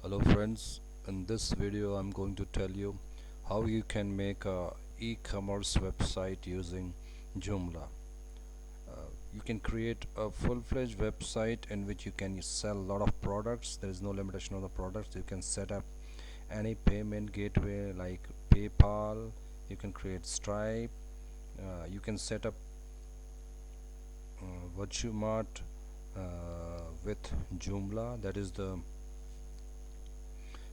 Hello friends, in this video I'm going to tell you how you can make a e-commerce website using Joomla. You can create a full-fledged website in which you can sell a lot of products. There is no limitation on the products. You can set up any payment gateway like PayPal. You can create Stripe. You can set up Virtumart with Joomla. That is the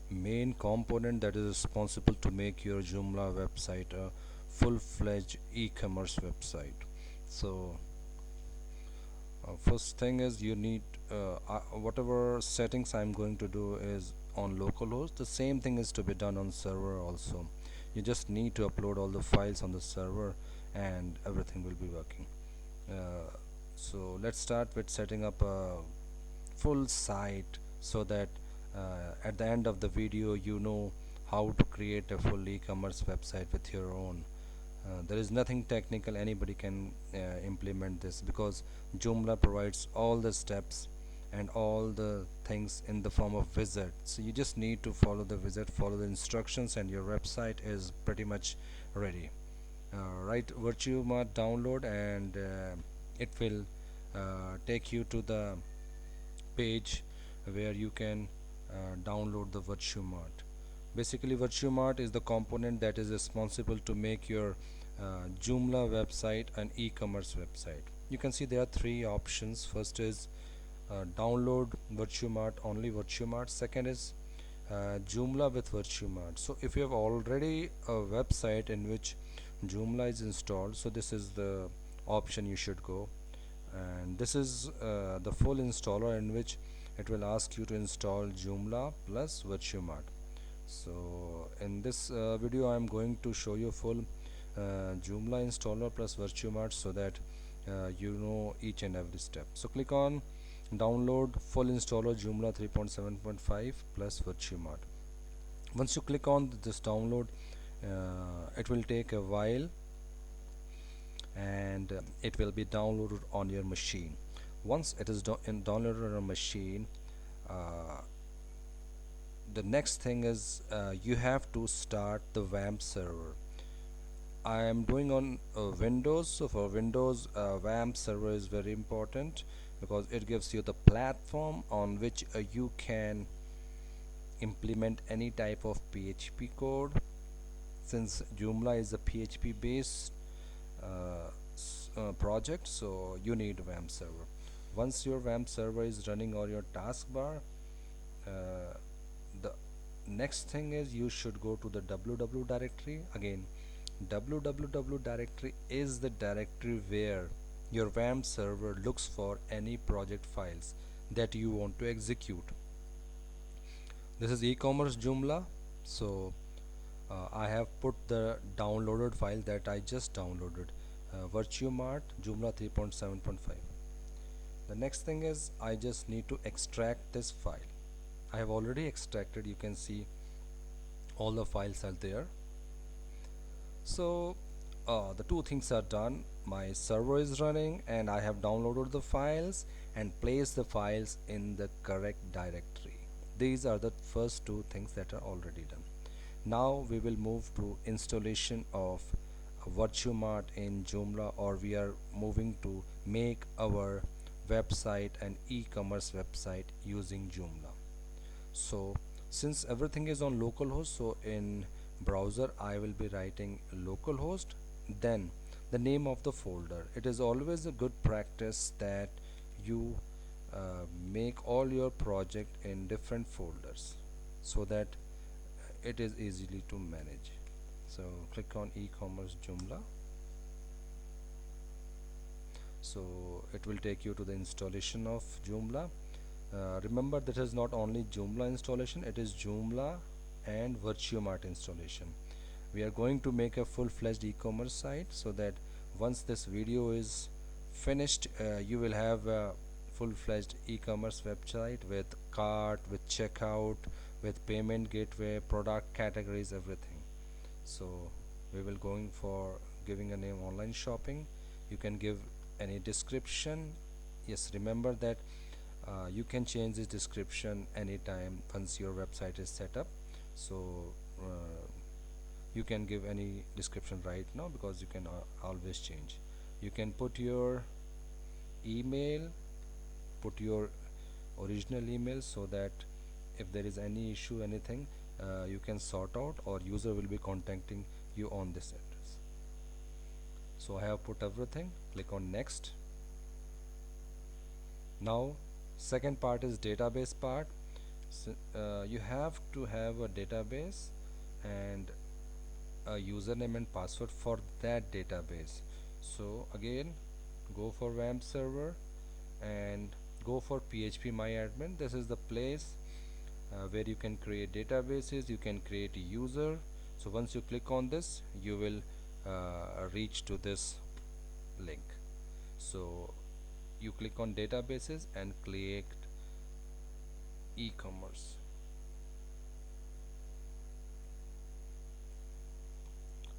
main component that is responsible to make your Joomla website a full-fledged e-commerce website. So first thing is you need whatever settings I'm going to do is on localhost. The same thing is to be done on server also. You just need to upload all the files on the server and everything will be working. So let's start with setting up a full site so that at the end of the video you know how to create a full e-commerce website with your own. There is nothing technical, anybody can implement this because Joomla provides all the steps and all the things in the form of wizard. So you just need to follow the wizard, follow the instructions, and your website is pretty much ready. Write Virtumart download and it will take you to the page where you can download the Virtumart. Basically, Virtumart is the component that is responsible to make your Joomla website an e-commerce website. You can see there are three options. First is download Virtumart, only Virtumart. Second is Joomla with Virtumart. So if you have already a website in which Joomla is installed, so this is the option you should go, and this is the full installer in which it will ask you to install Joomla plus Virtumart. So in this video I am going to show you full Joomla installer plus Virtumart so that you know each and every step. So click on download full installer Joomla 3.7.5 plus Virtumart. Once you click on this download, it will take a while and it will be downloaded on your machine. Once it is downloaded on a machine, uh, the next thing is you have to start the WAMP server. I am doing on Windows, so for Windows WAMP server is very important because it gives you the platform on which you can implement any type of PHP code. Since Joomla is a PHP based project, so you need WAMP server. Once your WAMP server is running on your taskbar, the next thing is you should go to the www directory. Again, www directory is the directory where your WAMP server looks for any project files that you want to execute. This is e-commerce Joomla, so I have put the downloaded file that I just downloaded, Virtumart Joomla 3.7.5. The next thing is I just need to extract this file. I have already extracted, you can see all the files are there. So the two things are done. My server is running and I have downloaded the files and placed the files in the correct directory. These are the first two things that are already done. Now we will move to installation of Virtumart in Joomla, or we are moving to make our website an e-commerce website using Joomla. So since everything is on localhost, so in browser I will be writing localhost, then the name of the folder. It is always a good practice that you make all your project in different folders so that it is easily to manage. So click on e-commerce Joomla. So it will take you to the installation of Joomla. Remember, that is not only Joomla installation, it is Joomla and Virtumart installation. We are going to make a full-fledged e-commerce site so that once this video is finished, you will have a full-fledged e-commerce website with cart, with checkout, with payment gateway, product categories, everything. So we will going for giving a name online shopping. You can give any description. Yes, remember that You can change this description anytime once your website is set up. So you can give any description right now, because you can always change. You can put your email, put your original email, so that if there is any issue, anything, you can sort out, or user will be contacting you on this address. So I have put everything. Click on next. Now second part is database part. So, you have to have a database and a username and password for that database. So again, go for WAMP server and go for phpMyAdmin. This is the place where you can create databases, you can create a user. So once you click on this, you will reach to this link. So you click on databases and click e-commerce.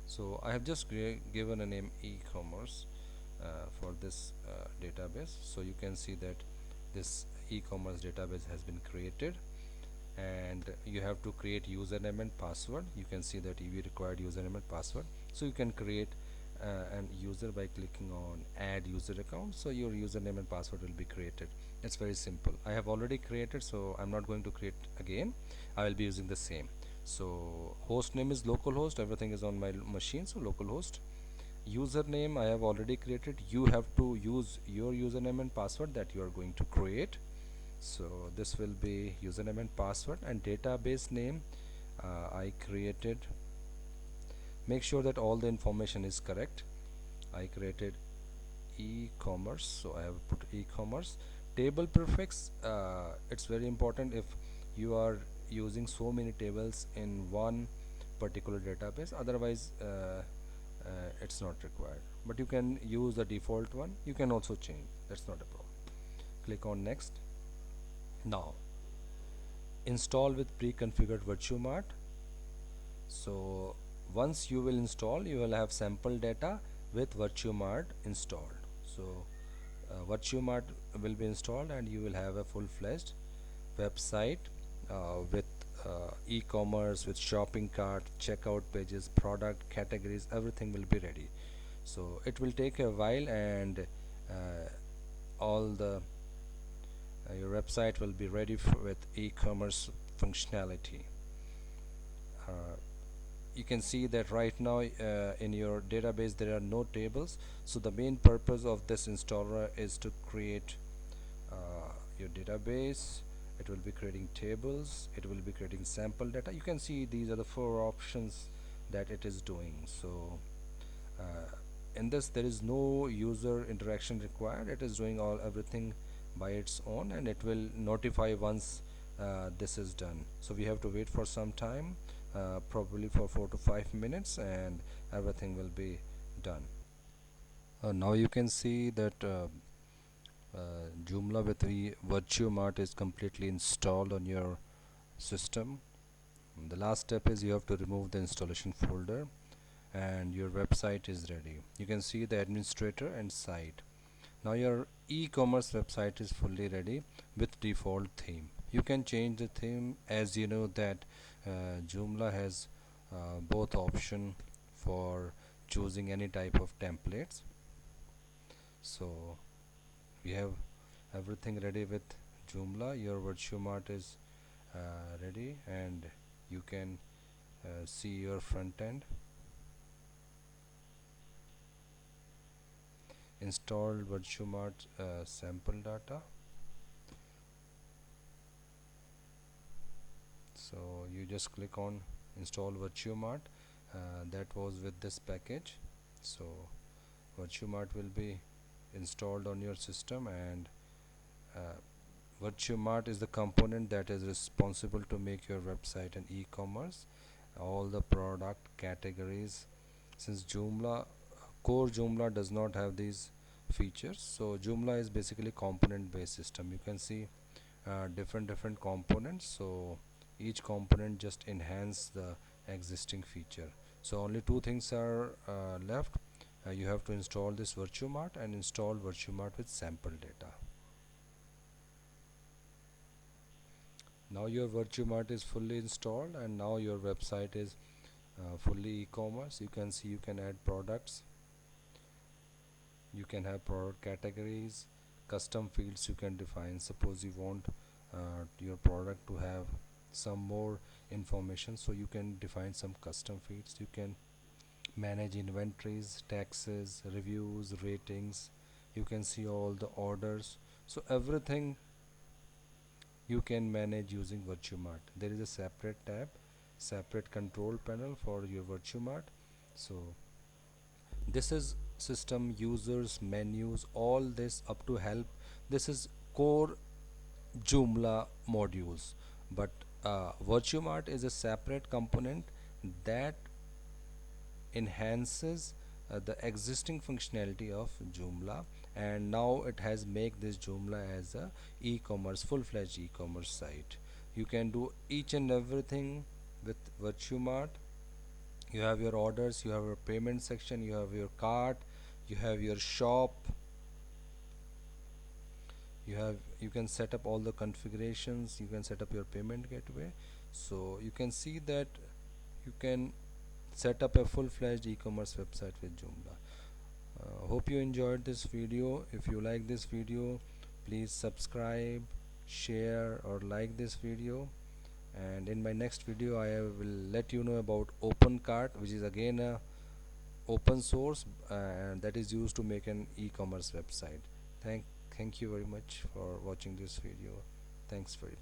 So I have just given a name e-commerce for this database. So you can see that this e-commerce database has been created, and you have to create username and password. You can see that we required username and password. So you can create an user by clicking on add user account. So your username and password will be created. It's very simple. I have already created, so I'm not going to create again. I will be using the same. So host name is localhost, everything is on my machine, so localhost. Username I have already created. You have to use your username and password that you are going to create. So this will be username and password. And database name I created. Make sure that all the information is correct. I created e-commerce, so I have put e-commerce. Table prefix, it's very important if you are using so many tables in one particular database. Otherwise it's not required, but you can use the default one. You can also change, that's not a problem. Click on next. Now install with pre-configured VirtueMart. So once you will install, you will have sample data with VirtueMart installed. So VirtueMart will be installed, and you will have a full-fledged website with e-commerce, with shopping cart, checkout pages, product categories, everything will be ready. So it will take a while, and all the your website will be ready with e-commerce functionality. uh, you can see that right now in your database there are no tables. So the main purpose of this installer is to create your database. It will be creating tables, it will be creating sample data. You can see these are the four options that it is doing. So uh, in this there is no user interaction required. It is doing all everything by its own, and it will notify once this is done. So we have to wait for some time, probably for 4 to 5 minutes, and everything will be done. Now you can see that Joomla with the VirtueMart is completely installed on your system. The last step is you have to remove the installation folder, and your website is ready. You can see the administrator and site. Now your e-commerce website is fully ready with default theme. You can change the theme, as you know that Joomla has both option for choosing any type of templates. So we have everything ready with Joomla. Your VirtueMart is ready, and you can see your front end. Installed VirtueMart sample data. So you just click on install VirtueMart. That was with this package. So VirtueMart will be installed on your system, and uh, VirtueMart is the component that is responsible to make your website an e-commerce. All the product categories, since Joomla core Joomla does not have these features, so Joomla is basically component based system. You can see different components, so each component just enhance the existing feature. So only two things are left. You have to install this VirtueMart and install VirtueMart with sample data. Now your Virtumart is fully installed, and now your website is fully e-commerce. You can see, you can add products, you can have product categories, custom fields you can define. Suppose you want your product to have some more information, so you can define some custom fields. You can manage inventories, taxes, reviews, ratings. You can see all the orders. So everything you can manage using Virtumart. There is a separate tab, separate control panel for your Virtumart. So this is system, users, menus, all this up to help. This is core Joomla modules, but Virtumart is a separate component that enhances the existing functionality of Joomla, and now it has make this Joomla as a e-commerce, full-fledged e-commerce site. You can do each and everything with Virtumart. You have your orders, you have your payment section, you have your cart, you have your shop, you can set up all the configurations, you can set up your payment gateway. So you can see that you can set up a full-fledged e-commerce website with Joomla. Hope you enjoyed this video. If you like this video, please subscribe, share or like this video. And in my next video I will let you know about OpenCart, which is again a open source and that is used to make an e-commerce website. Thank you very much for watching this video. Thanks very much.